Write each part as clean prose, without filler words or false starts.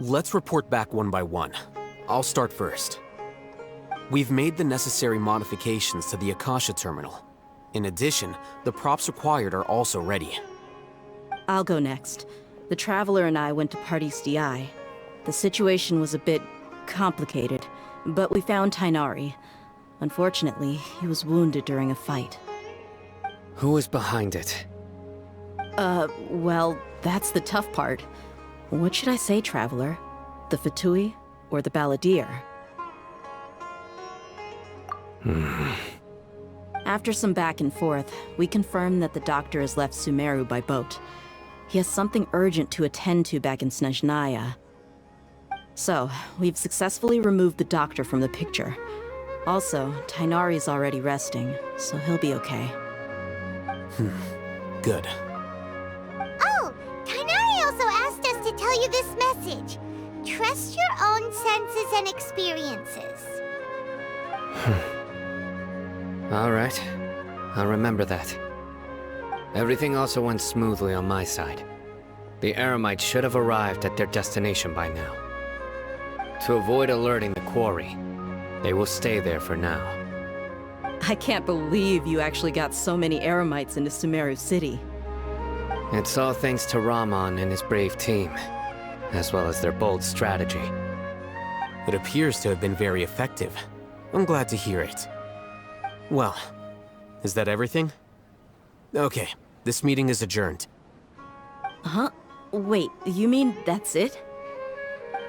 Let's report back one by one. I'll start first. We've made the necessary modifications to the Akasha terminal. In addition, the props required are also ready. I'll go next. The Traveler and I went to Party's DI. The situation was a bit complicated, but we found Tainari. Unfortunately, he was wounded during a fight. Who was behind it? Well, that's the tough part. What should I say, Traveler? The Fatui or the Balladeer? After some back and forth, we confirmed that the doctor has left Sumeru by boat. He has something urgent to attend to back in Snezhnaya. So, we've successfully removed the doctor from the picture. Also, Tainari's already resting, so he'll be okay. Good. Oh, Tainari also asked us to tell you this message. Trust your own senses and experiences. All right. I'll remember that. Everything also went smoothly on my side. The Eremites should have arrived at their destination by now. To avoid alerting the quarry, they will stay there for now. I can't believe you actually got so many Eremites into Sumeru City. It's all thanks to Rahman and his brave team, as well as their bold strategy. It appears to have been very effective. I'm glad to hear it. Well, is that everything? Okay, this meeting is adjourned. Huh? Wait, you mean that's it?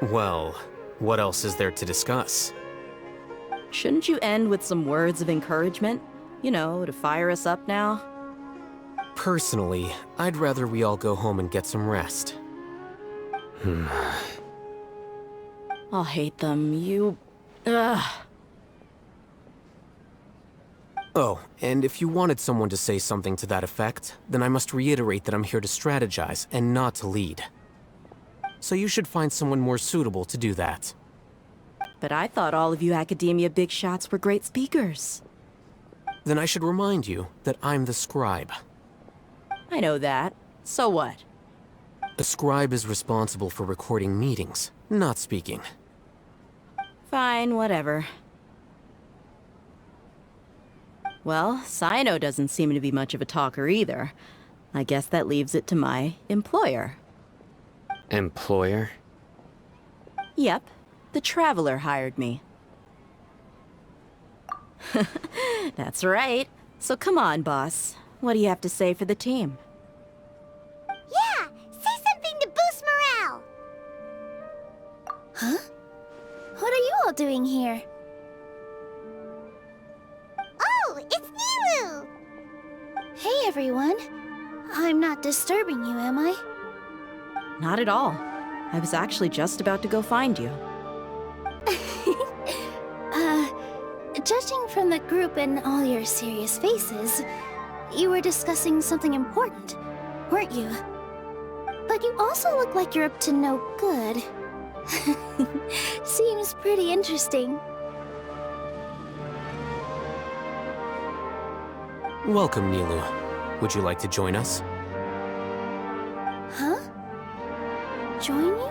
Well, what else is there to discuss? Shouldn't you end with some words of encouragement? You know, to fire us up now? Personally, I'd rather we all go home and get some rest. I'll hate them, Ugh. Oh, and if you wanted someone to say something to that effect, then I must reiterate that I'm here to strategize and not to lead. So you should find someone more suitable to do that. But I thought all of you Academia big shots were great speakers. Then I should remind you that I'm the scribe. I know that. So what? A scribe is responsible for recording meetings, not speaking. Fine, whatever. Well, Sino doesn't seem to be much of a talker either. I guess that leaves it to my employer. Employer? Yep, the Traveler hired me. That's right. So come on, boss. What do you have to say for the team? Yeah, say something to boost morale. Huh? What are you all doing here? Oh, it's Nilu! Hey, everyone. I'm not disturbing you, am I? Not at all. I was actually just about to go find you. Judging from the group and all your serious faces, you were discussing something important, weren't you? But you also look like you're up to no good. Seems pretty interesting. Welcome, Nilu. Would you like to join us? Huh? Join you?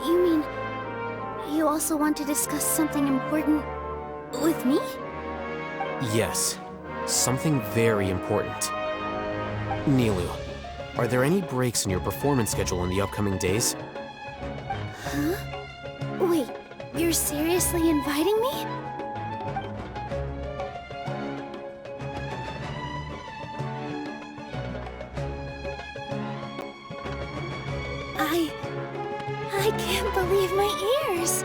You mean, you also want to discuss something important with me? Yes, something very important. Nilu, are there any breaks in your performance schedule in the upcoming days? Huh? Wait, you're seriously inviting me? I can't believe my ears!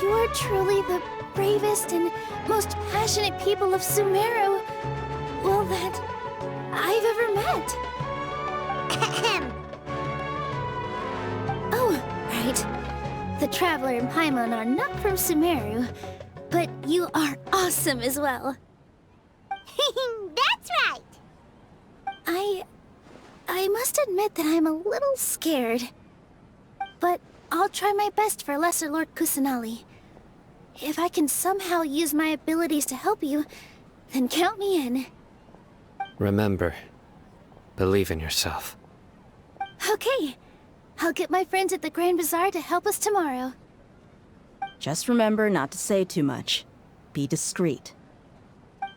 You are truly the bravest and most passionate people of Sumeru, well, that I've ever met. Oh, right. The Traveler and Paimon are not from Sumeru, but you are awesome as well. That's right! I must admit that I'm a little scared. But I'll try my best for Lesser Lord Kusanali. If I can somehow use my abilities to help you, then count me in. Remember, believe in yourself. Okay, I'll get my friends at the Grand Bazaar to help us tomorrow. Just remember not to say too much. Be discreet.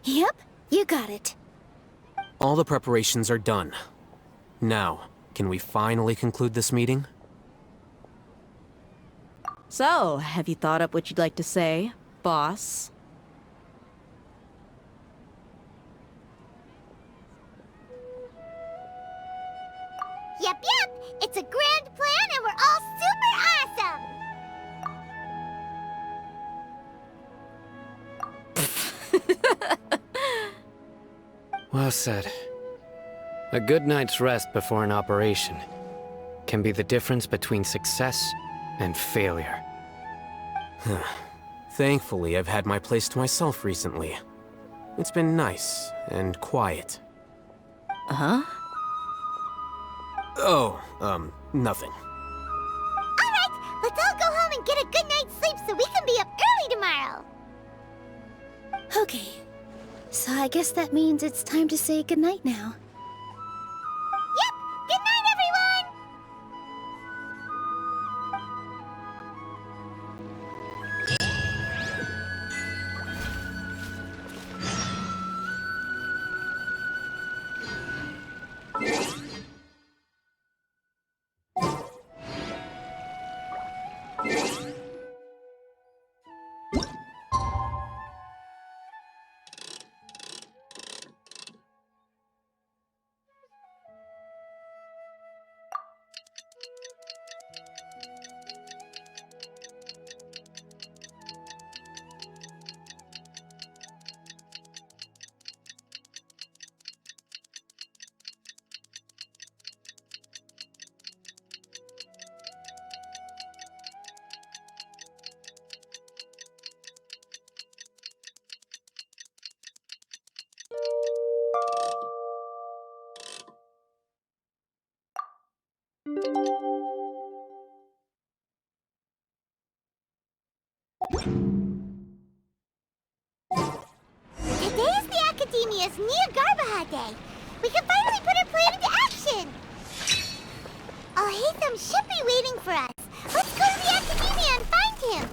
Yep, you got it. All the preparations are done. Now, can we finally conclude this meeting? So, have you thought up what you'd like to say, boss? Yep, it's a grand plan and we're all super awesome! Well said. A good night's rest before an operation can be the difference between success and failure. Thankfully, I've had my place to myself recently. It's been nice and quiet. Huh? Oh, nothing. Alright, let's all go home and get a good night's sleep so we can be up early tomorrow! Okay. So I guess that means it's time to say goodnight now. Yep! Good night, everyone! Today is the Academia's Nia Garbaha Day. We can finally put our plan into action. Al-Haytham should be waiting for us. Let's go to the Academia and find him.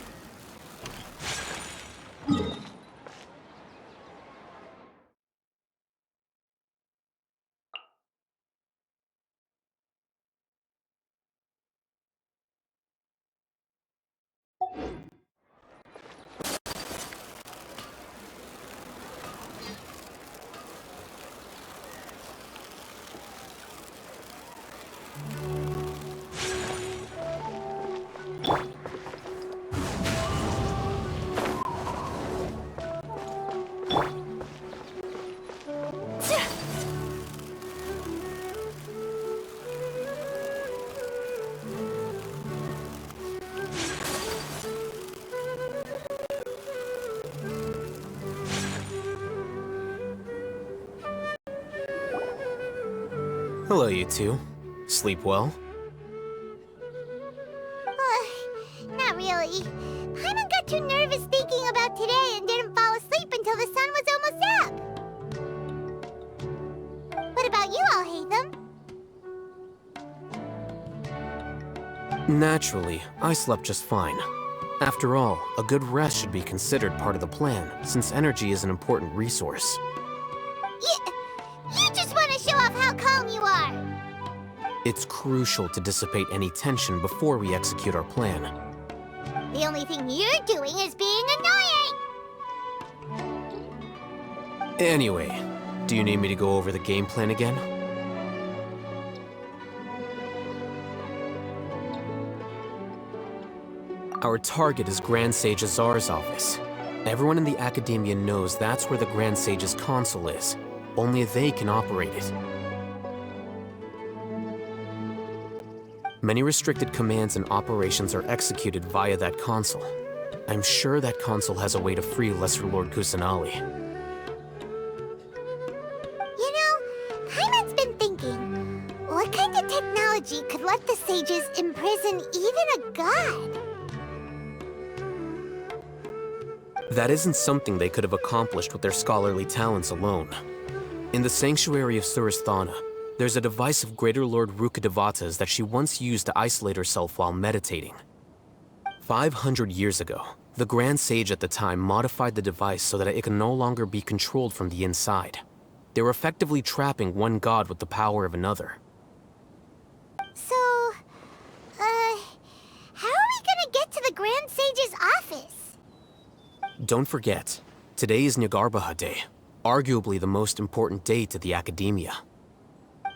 Hello, you two. Sleep well? Not really. Paimon got too nervous thinking about today and didn't fall asleep until the sun was almost up. What about you, Al-Haytham? Naturally, I slept just fine. After all, a good rest should be considered part of the plan, since energy is an important resource. You just want to show off how calm you are. It's crucial to dissipate any tension before we execute our plan. The only thing you're doing is being annoying. Anyway, do you need me to go over the game plan again? Our target is Grand Sage Azar's office. Everyone in the Academia knows that's where the Grand Sage's console is. Only they can operate it. Many restricted commands and operations are executed via that console. I'm sure that console has a way to free Lesser Lord Kusanali. You know, Paimon's been thinking, what kind of technology could let the sages imprison even a god? That isn't something they could have accomplished with their scholarly talents alone. In the Sanctuary of Suristhana, There's a device of Greater Lord Rukkhadevata's that she once used to isolate herself while meditating. 500 years ago, the Grand Sage at the time modified the device so that it can no longer be controlled from the inside. They were effectively trapping one god with the power of another. So, how are we gonna get to the Grand Sage's office? Don't forget, today is Nyagarbha Day, arguably the most important day to the academia.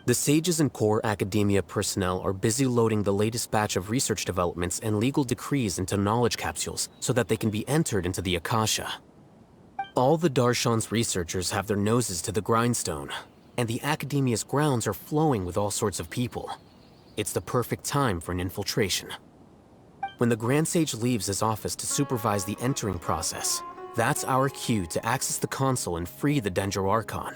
The sages and core academia personnel are busy loading the latest batch of research developments and legal decrees into knowledge capsules so that they can be entered into the Akasha. All the Darshan's researchers have their noses to the grindstone, and the academia's grounds are flowing with all sorts of people. It's the perfect time for an infiltration. When the Grand Sage leaves his office to supervise the entering process, that's our cue to access the console and free the Dendro Archon.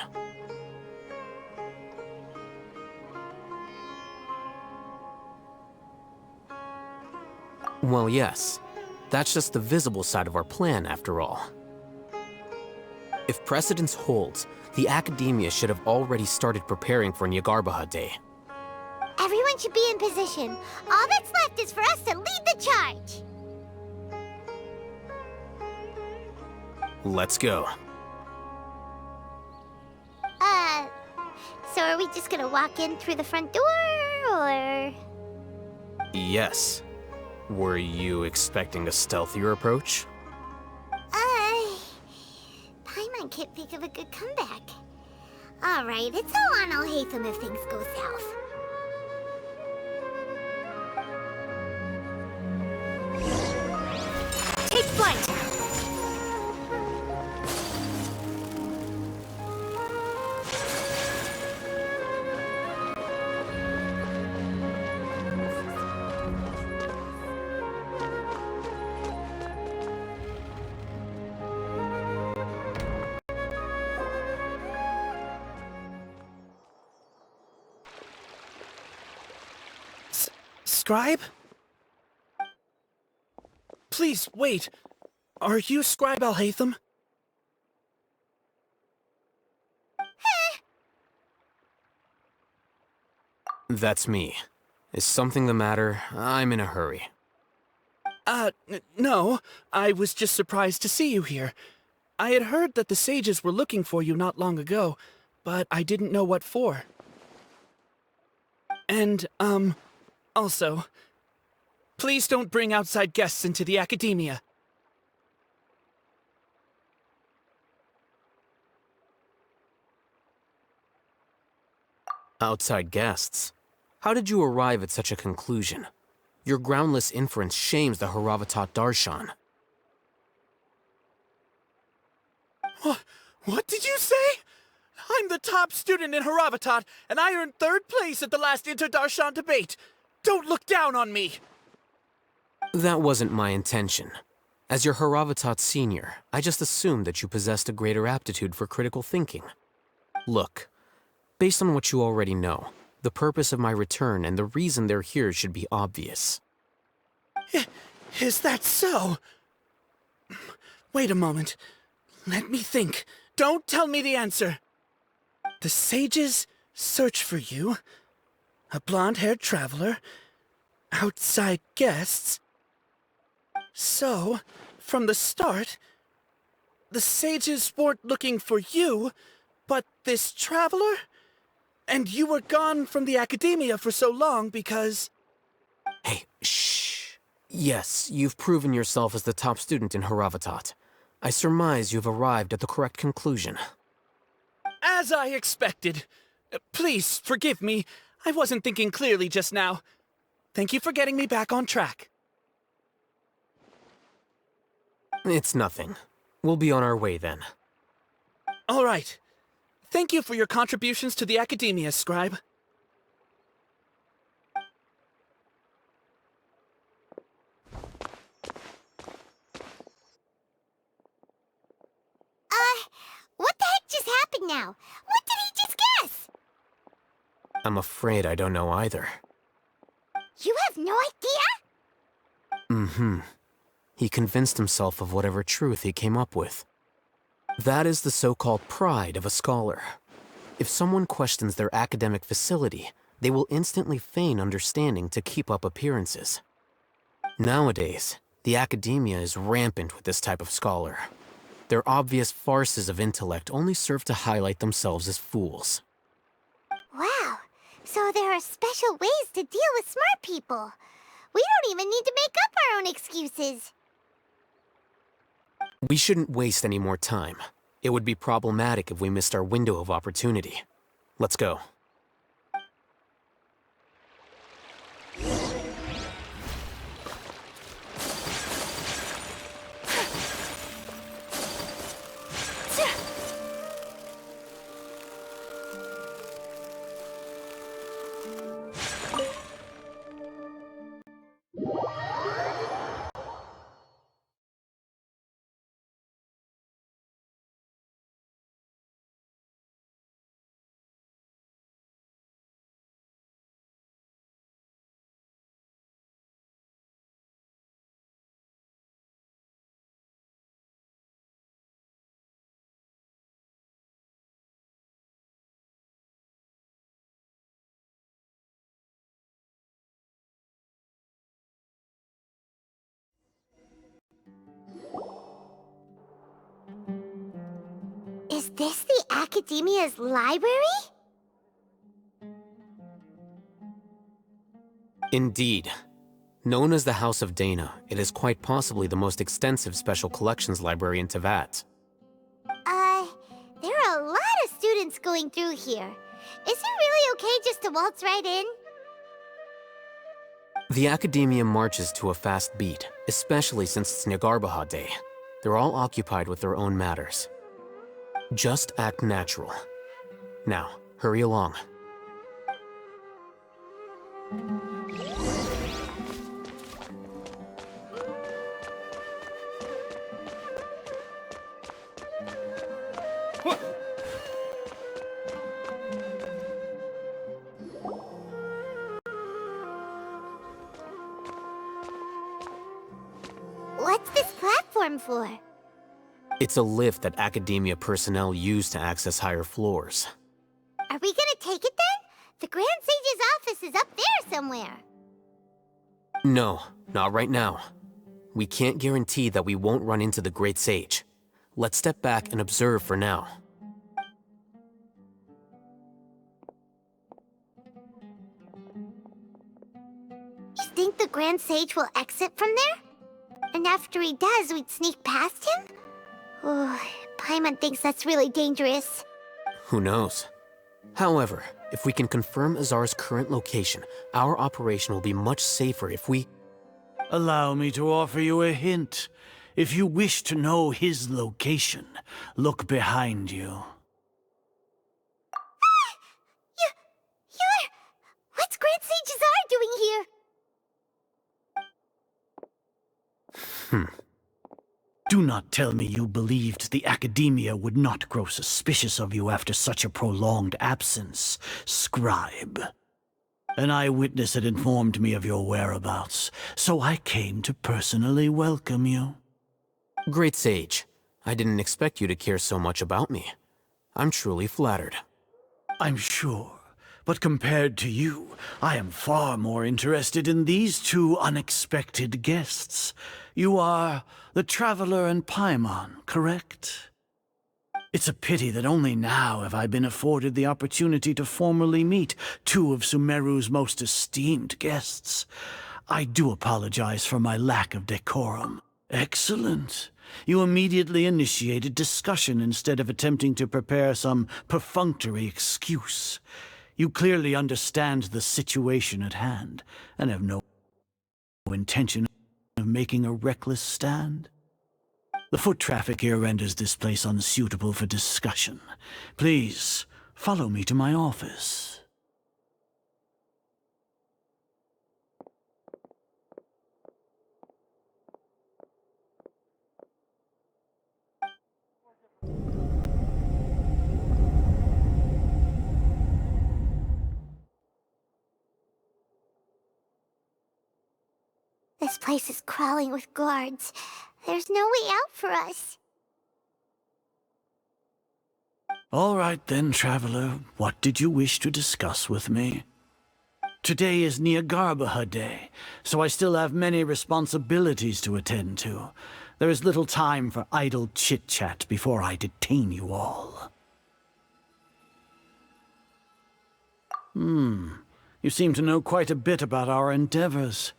Well, yes. That's just the visible side of our plan, after all. If precedence holds, the academia should have already started preparing for Nyagarbha Day. Everyone should be in position. All that's left is for us to lead the charge. Let's go. So are we just gonna walk in through the front door, or...? Yes. Were you expecting a stealthier approach? Paimon can't think of a good comeback. Alright, it's all on Alhaitham if things go south. Take flight! Scribe? Please, wait. Are you Scribe Alhaitham? That's me. Is something the matter? I'm in a hurry. No. I was just surprised to see you here. I had heard that the sages were looking for you not long ago, but I didn't know what for. And, also, please don't bring outside guests into the academia. Outside guests? How did you arrive at such a conclusion? Your groundless inference shames the Haravatat Darshan. What did you say? I'm the top student in Haravatat, and I earned 3rd place at the last Inter-Darshan debate. Don't look down on me! That wasn't my intention. As your Haravatat senior, I just assumed that you possessed a greater aptitude for critical thinking. Look, based on what you already know, the purpose of my return and the reason they're here should be obvious. Is that so? Wait a moment. Let me think. Don't tell me the answer. The sages search for you. A blonde-haired traveler. Outside guests. So, from the start, the sages weren't looking for you, but this traveler? And you were gone from the academia for so long because... Hey, shh. Yes, you've proven yourself as the top student in Haravatat. I surmise you've arrived at the correct conclusion. As I expected. Please, forgive me. I wasn't thinking clearly just now. Thank you for getting me back on track. It's nothing. We'll be on our way then. All right. Thank you for your contributions to the academia, Scribe. What the heck just happened now? What did he just guess? I'm afraid I don't know either. You have no idea? Mm-hmm. He convinced himself of whatever truth he came up with. That is the so-called pride of a scholar. If someone questions their academic facility, they will instantly feign understanding to keep up appearances. Nowadays, the academia is rampant with this type of scholar. Their obvious farces of intellect only serve to highlight themselves as fools. Wow, so there are special ways to deal with smart people. We don't even need to make up our own excuses. We shouldn't waste any more time. It would be problematic if we missed our window of opportunity. Let's go. Is this the Academia's library? Indeed. Known as the House of Dana, it is quite possibly the most extensive special collections library in Teyvat. There are a lot of students going through here. Is it really okay just to waltz right in? The Academia marches to a fast beat, especially since it's Nagarbaha Day. They're all occupied with their own matters. Just act natural. Now, hurry along. What's this platform for? It's a lift that Academia personnel use to access higher floors. Are we gonna take it then? The Grand Sage's office is up there somewhere. No, not right now. We can't guarantee that we won't run into the Great Sage. Let's step back and observe for now. You think the Grand Sage will exit from there? And after he does, we'd sneak past him? Oh, Paimon thinks that's really dangerous. Who knows? However, if we can confirm Azar's current location, our operation will be much safer if we... Allow me to offer you a hint. If you wish to know his location, look behind you. What's Grand Sage Azar doing here? Do not tell me you believed the Academia would not grow suspicious of you after such a prolonged absence, scribe. An eyewitness had informed me of your whereabouts, so I came to personally welcome you. Great Sage, I didn't expect you to care so much about me. I'm truly flattered. I'm sure, but compared to you, I am far more interested in these two unexpected guests. You are the Traveler and Paimon, correct? It's a pity that only now have I been afforded the opportunity to formally meet two of Sumeru's most esteemed guests. I do apologize for my lack of decorum. Excellent. You immediately initiated discussion instead of attempting to prepare some perfunctory excuse. You clearly understand the situation at hand, and have no intention of making a reckless stand. The foot traffic here renders this place unsuitable for discussion. Please, follow me to my office. This place is crawling with guards. There's no way out for us. All right then, traveler. What did you wish to discuss with me? Today is Niagarbaha Day, so I still have many responsibilities to attend to. There is little time for idle chit-chat before I detain you all. You seem to know quite a bit about our endeavors.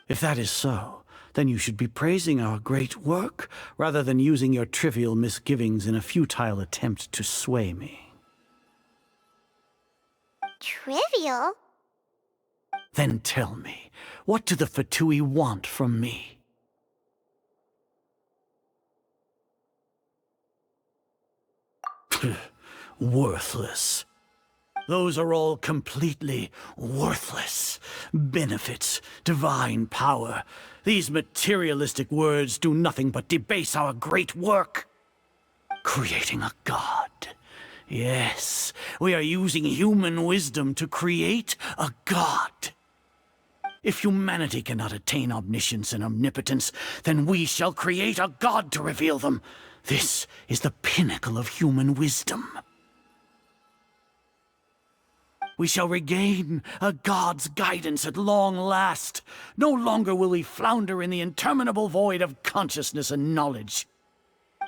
If that is so, then you should be praising our great work, rather than using your trivial misgivings in a futile attempt to sway me. Trivial? Then tell me, what do the Fatui want from me? Worthless. Those are all completely worthless. Benefits, divine power. These materialistic words do nothing but debase our great work. Creating a god. Yes, we are using human wisdom to create a god. If humanity cannot attain omniscience and omnipotence, then we shall create a god to reveal them. This is the pinnacle of human wisdom. We shall regain a god's guidance at long last. No longer will we flounder in the interminable void of consciousness and knowledge.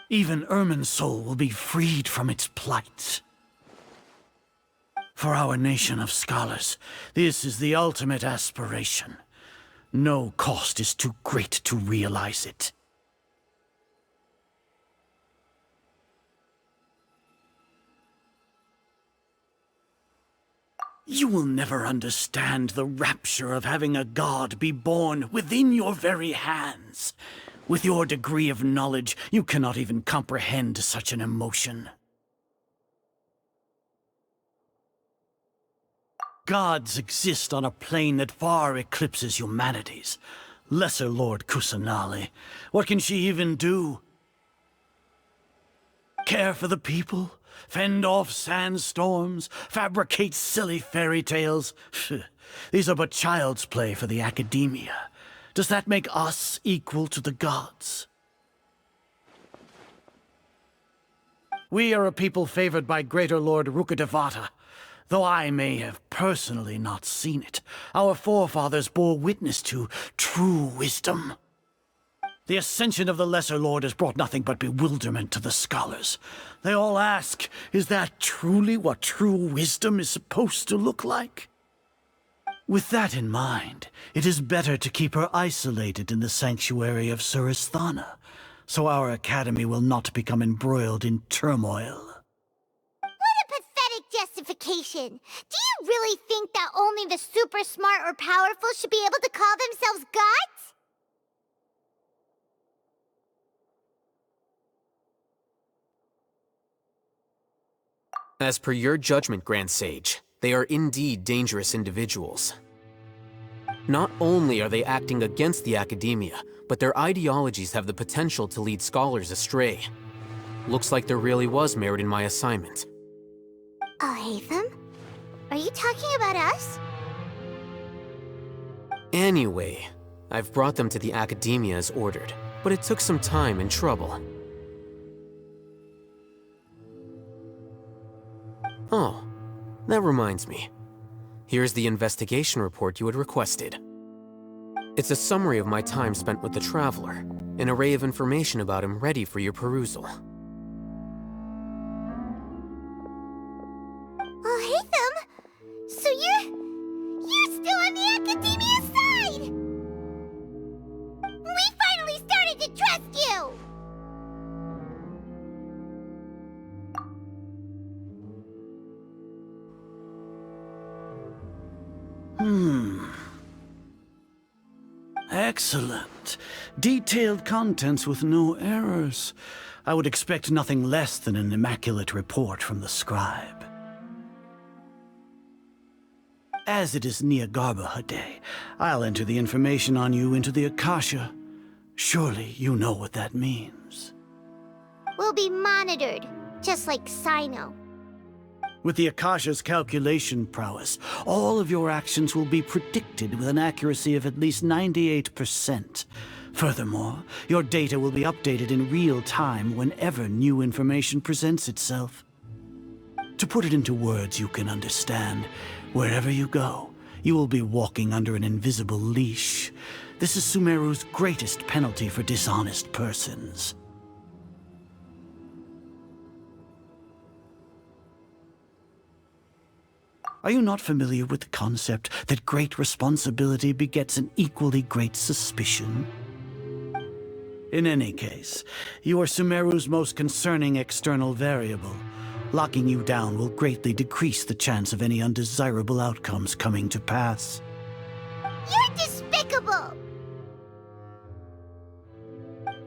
Even Irminsul will be freed from its plight. For our nation of scholars, this is the ultimate aspiration. No cost is too great to realize it. You will never understand the rapture of having a god be born within your very hands. With your degree of knowledge, you cannot even comprehend such an emotion. Gods exist on a plane that far eclipses humanity's. Lesser Lord Kusanali, what can she even do? Care for the people? Fend off sandstorms? Fabricate silly fairy tales? These are but child's play for the academia. Does that make us equal to the gods? We are a people favored by Greater Lord Rukadevata. Though I may have personally not seen it, our forefathers bore witness to true wisdom. The ascension of the Lesser Lord has brought nothing but bewilderment to the scholars. They all ask, is that truly what true wisdom is supposed to look like? With that in mind, it is better to keep her isolated in the sanctuary of Suristhana, so our academy will not become embroiled in turmoil. What a pathetic justification! Do you really think that only the super smart or powerful should be able to call themselves gods? As per your judgment, Grand Sage, they are indeed dangerous individuals. Not only are they acting against the academia, but their ideologies have the potential to lead scholars astray. Looks like there really was merit in my assignment. Oh, Hatham? Are you talking about us? Anyway, I've brought them to the academia as ordered, but it took some time and trouble. Oh, that reminds me. Here's the investigation report you had requested. It's a summary of my time spent with the Traveler, an array of information about him ready for your perusal. Oh, Hatham! So you're still on the academia side! We finally started to trust you! Excellent. Detailed contents with no errors. I would expect nothing less than an immaculate report from the scribe. As it is Niagarbaha Day, I'll enter the information on you into the Akasha. Surely you know what that means. We'll be monitored, just like Sino. With the Akasha's calculation prowess, all of your actions will be predicted with an accuracy of at least 98%. Furthermore, your data will be updated in real time whenever new information presents itself. To put it into words you can understand, wherever you go, you will be walking under an invisible leash. This is Sumeru's greatest penalty for dishonest persons. Are you not familiar with the concept that great responsibility begets an equally great suspicion? In any case, you are Sumeru's most concerning external variable. Locking you down will greatly decrease the chance of any undesirable outcomes coming to pass. You're despicable!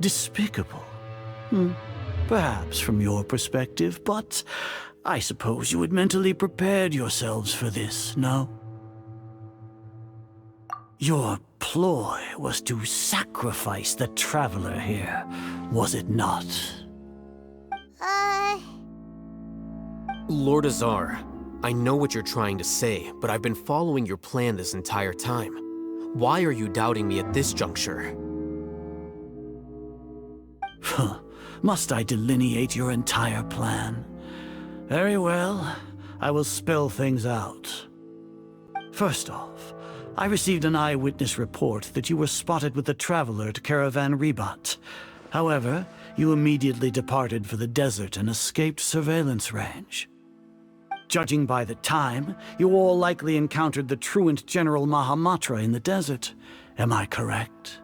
Despicable? Perhaps from your perspective, but I suppose you had mentally prepared yourselves for this, no? Your ploy was to sacrifice the traveler here, was it not? Lord Azar, I know what you're trying to say, but I've been following your plan this entire time. Why are you doubting me at this juncture? Must I delineate your entire plan? Very well, I will spell things out. First off, I received an eyewitness report that you were spotted with the traveler at Caravan Ribat. However, you immediately departed for the desert and escaped surveillance range. Judging by the time, you all likely encountered the truant General Mahamatra in the desert. Am I correct?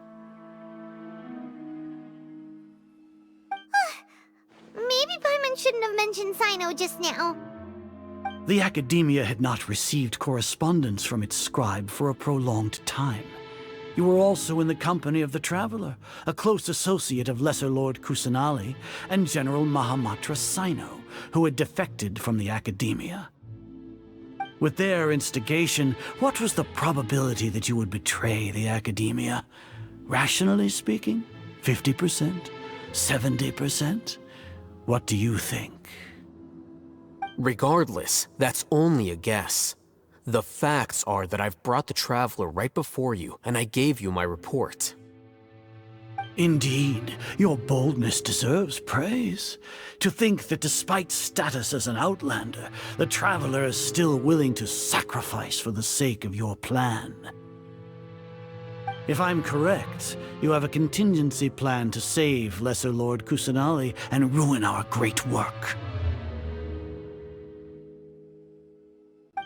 Maybe Paimon shouldn't have mentioned Sino just now. The Academia had not received correspondence from its scribe for a prolonged time. You were also in the company of the Traveler, a close associate of Lesser Lord Kusanali and General Mahamatra Sino, who had defected from the Academia. With their instigation, what was the probability that you would betray the Academia? Rationally speaking, 50%? 70%? What do you think? Regardless, that's only a guess. The facts are that I've brought the Traveler right before you, and I gave you my report. Indeed, your boldness deserves praise. To think that despite status as an outlander, the Traveler is still willing to sacrifice for the sake of your plan. If I'm correct, you have a contingency plan to save Lesser Lord Kusanali and ruin our great work.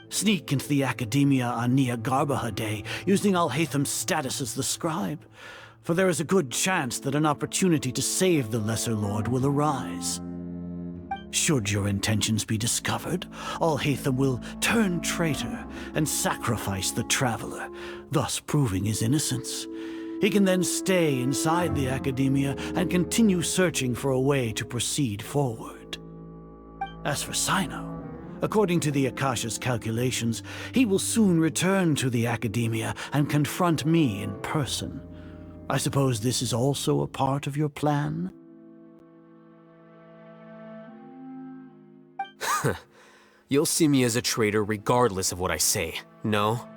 Sneak into the Academia on Niagarbaha Day, using Alhaitham's status as the scribe, for there is a good chance that an opportunity to save the Lesser Lord will arise. Should your intentions be discovered, Alhaitham will turn traitor and sacrifice the Traveler, thus proving his innocence. He can then stay inside the Academia and continue searching for a way to proceed forward. As for Sino, according to the Akasha's calculations, he will soon return to the Academia and confront me in person. I suppose this is also a part of your plan? You'll see me as a traitor regardless of what I say, no?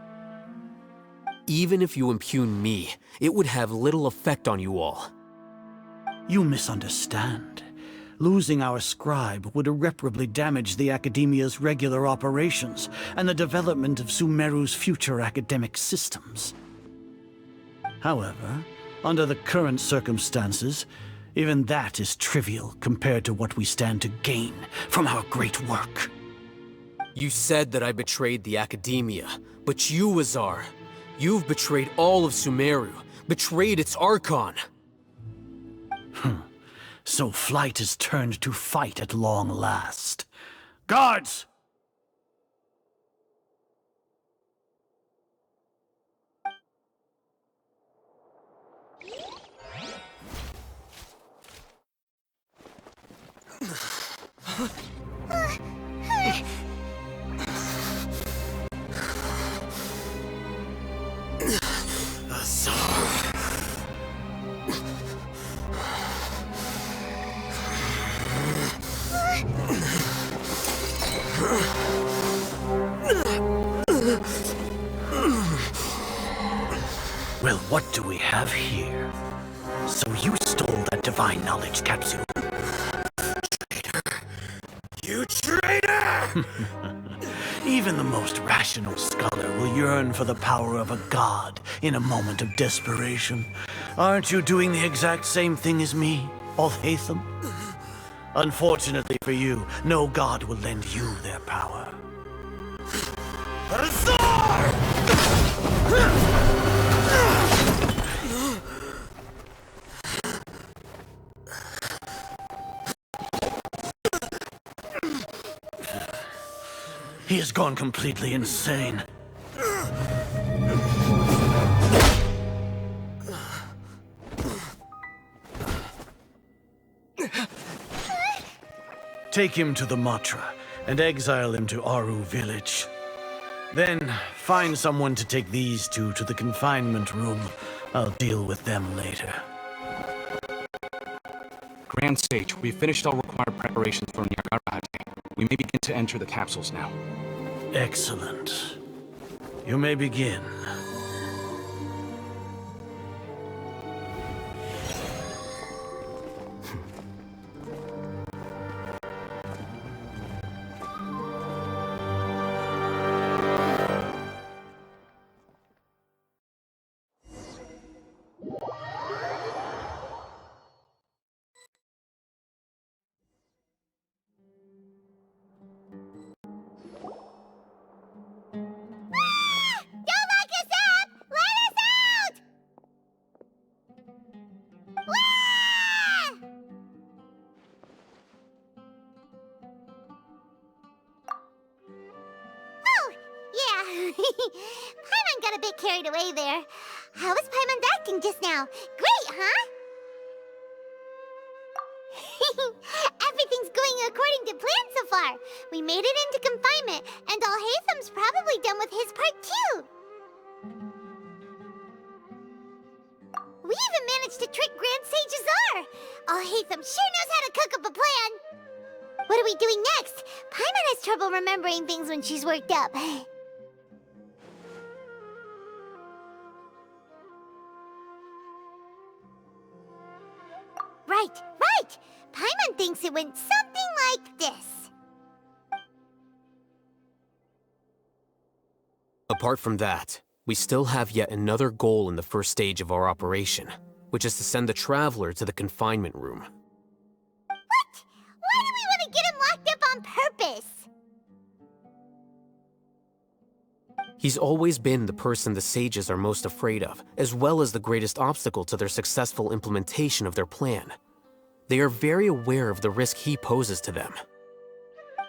Even if you impugn me, it would have little effect on you all. You misunderstand. Losing our scribe would irreparably damage the Academia's regular operations and the development of Sumeru's future academic systems. However, under the current circumstances, even that is trivial compared to what we stand to gain from our great work. You said that I betrayed the Academia, but you, Azar, you've betrayed all of Sumeru, betrayed its Archon. So flight has turned to fight at long last. Guards! Well, what do we have here? So you stole that divine knowledge capsule. Traitor! You traitor! Even the most rational scholar will yearn for the power of a god in a moment of desperation. Aren't you doing the exact same thing as me, Alhaitham? Unfortunately for you, no god will lend you their power. He has gone completely insane. Take him to the Matra and exile him to Aru village. Then find someone to take these two to the confinement room. I'll deal with them later. Grand Sage, we've finished all required preparations for Niagara. We may begin to enter the capsules now. Excellent. You may begin. Don't lock us up! Let us out! Wah! Oh, yeah. Paimon got a bit carried away there. How was Paimon acting just now? Great, huh? Everything's going according to plan so far. We made it into confinement, and Alhaitham's probably done with his part too. We even managed to trick Grand Sage Azar. Alhaitham sure knows how to cook up a plan. What are we doing next? Paimon has trouble remembering things when she's worked up. Right! Paimon thinks it went something like this. Apart from that, we still have yet another goal in the first stage of our operation, which is to send the Traveler to the confinement room. What? Why do we want to get him locked up on purpose? He's always been the person the sages are most afraid of, as well as the greatest obstacle to their successful implementation of their plan. They are very aware of the risk he poses to them.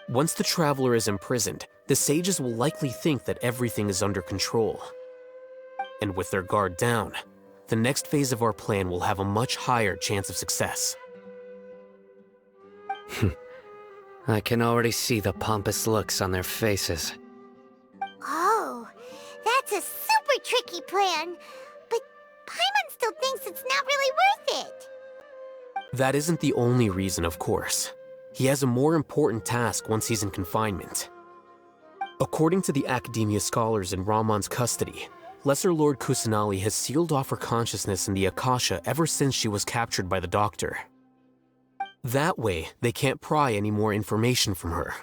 Once the Traveler is imprisoned, the sages will likely think that everything is under control. And with their guard down, the next phase of our plan will have a much higher chance of success. I can already see the pompous looks on their faces. Oh, that's a super tricky plan. But Paimon still thinks it's not really worth it. That isn't the only reason, of course. He has a more important task once he's in confinement. According to the Academia scholars in Ramon's custody, Lesser Lord Kusanali has sealed off her consciousness in the Akasha ever since she was captured by the Doctor. That way, they can't pry any more information from her.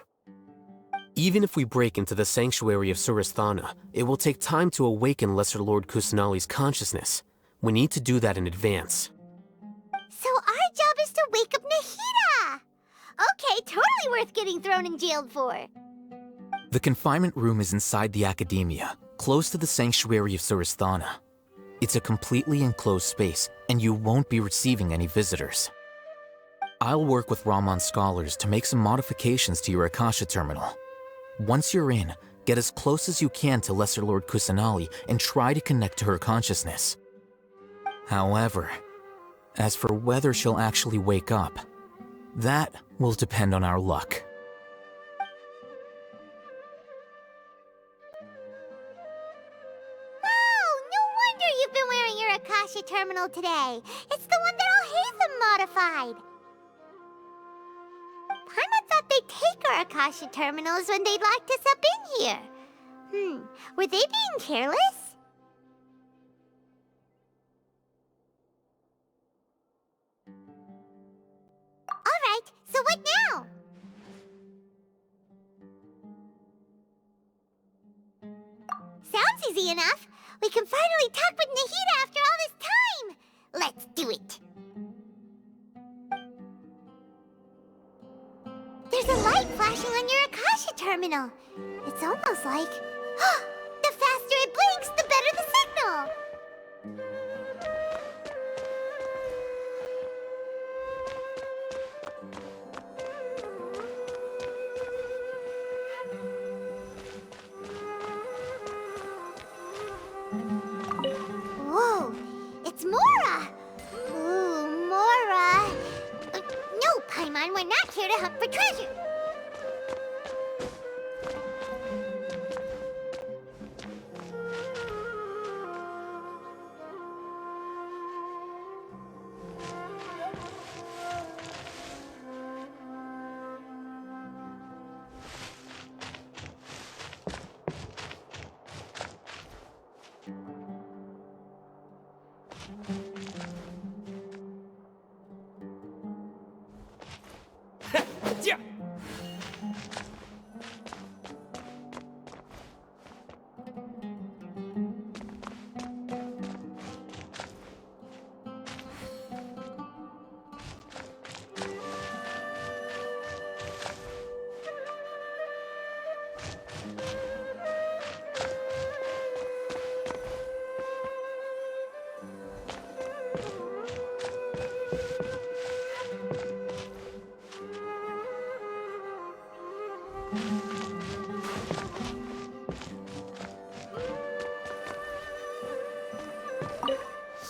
Even if we break into the sanctuary of Surasthana, it will take time to awaken Lesser Lord Kusanali's consciousness. We need to do that in advance. So our job is to wake up Nahida! Okay, totally worth getting thrown in jail for. The confinement room is inside the Academia, close to the sanctuary of Surasthana. It's a completely enclosed space, and you won't be receiving any visitors. I'll work with Ramon's scholars to make some modifications to your Akasha terminal. Once you're in, get as close as you can to Lesser Lord Kusanali and try to connect to her consciousness. However, as for whether she'll actually wake up, that will depend on our luck. Oh, no wonder you've been wearing your Akasha terminal today. It's the one that Alhaitham modified. Paimon thought they'd take our Akasha terminals when they locked us up in here. Were they being careless? Alright, so what now? that's easy enough. We can finally talk with Nahida after all this time. Let's do it. There's a light flashing on your Akasha terminal. It's almost like... the faster it blinks, the better the signal! Whoa! It's Mora! Ooh, Mora! No, Paimon, we're not here to hunt for treasure!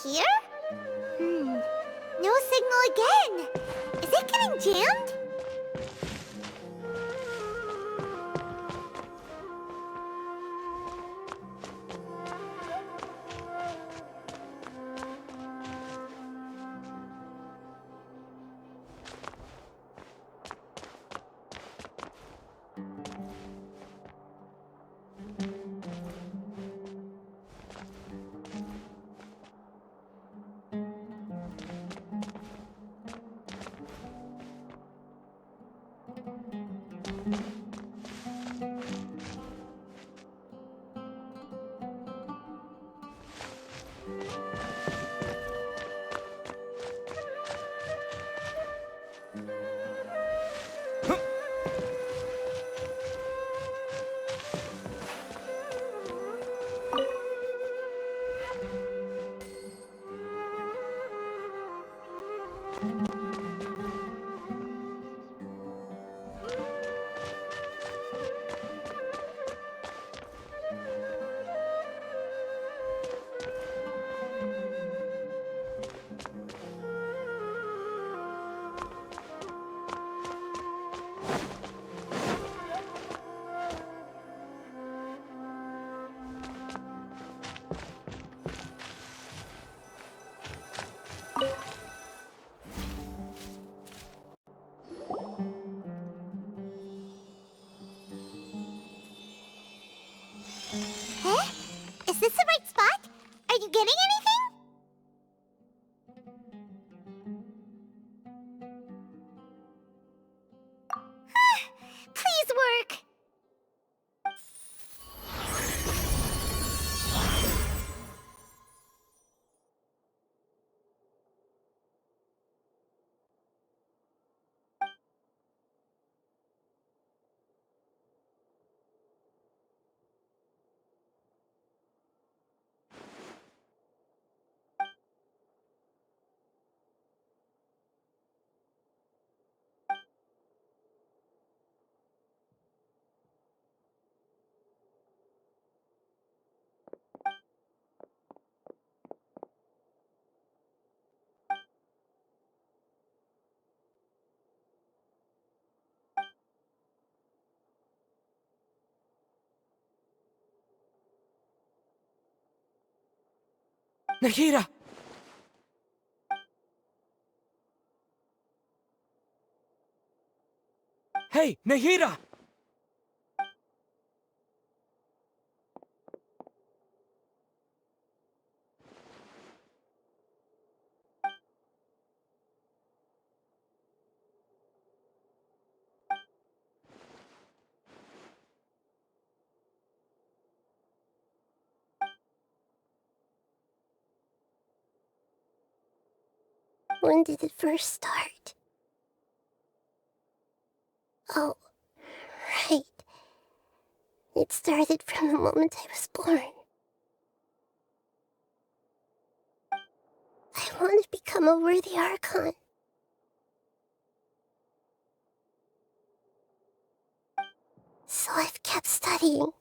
Here? No signal again. Is it getting jammed? Huh? Is this the right spot? Are you getting anything? Please work! Nahida! Hey, Nahida! When did it first start? Oh, right. It started from the moment I was born. I want to become a worthy Archon. So I've kept studying.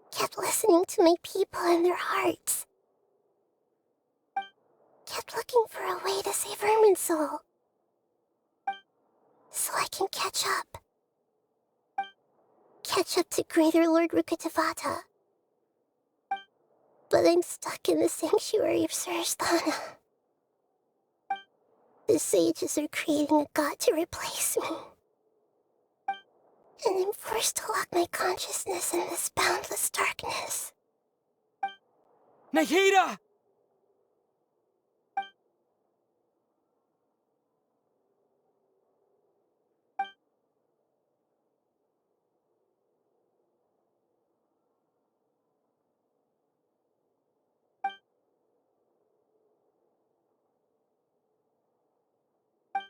Kept listening to my people and their hearts. Kept looking for a way to save Irminsul. So I can catch up. Catch up to Greater Lord Rukkhadevata. But I'm stuck in the sanctuary of Suristhana. The sages are creating a god to replace me. And I'm forced to lock my consciousness in this boundless darkness. Nahida!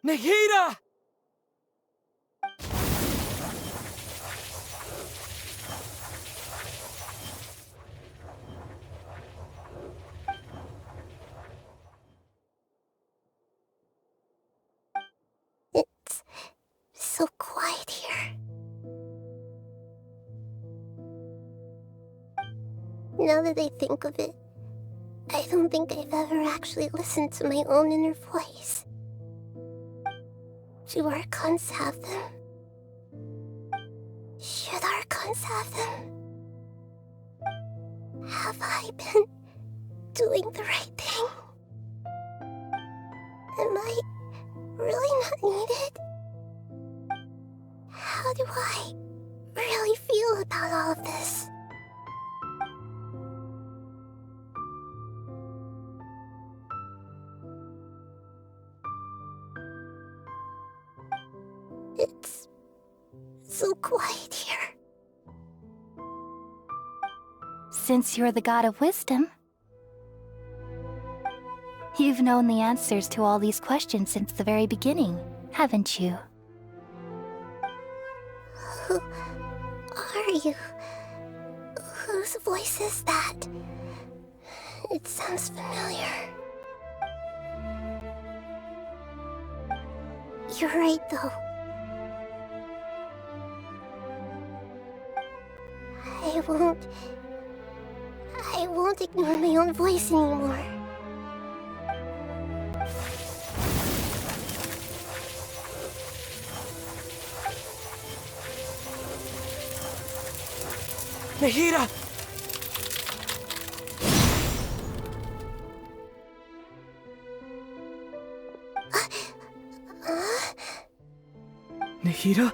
Nahida! It's so quiet here. Now that I think of it, I don't think I've ever actually listened to my own inner voice. Do Archons have them? Should Archons have them? Have I been doing the right thing? Am I really not needed? How do I really feel about all of this? It's so quiet here. Since you're the god of wisdom, you've known the answers to all these questions since the very beginning, haven't you? Who are you? Whose voice is that? It sounds familiar. You're right, though. I won't ignore my own voice anymore. Nahida! Nahida?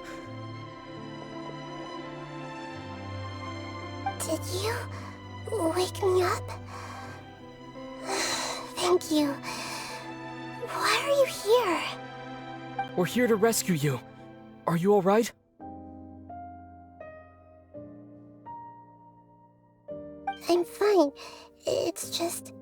Did you wake me up? Thank you. Why are you here? We're here to rescue you. Are you alright? I'm fine. It's just...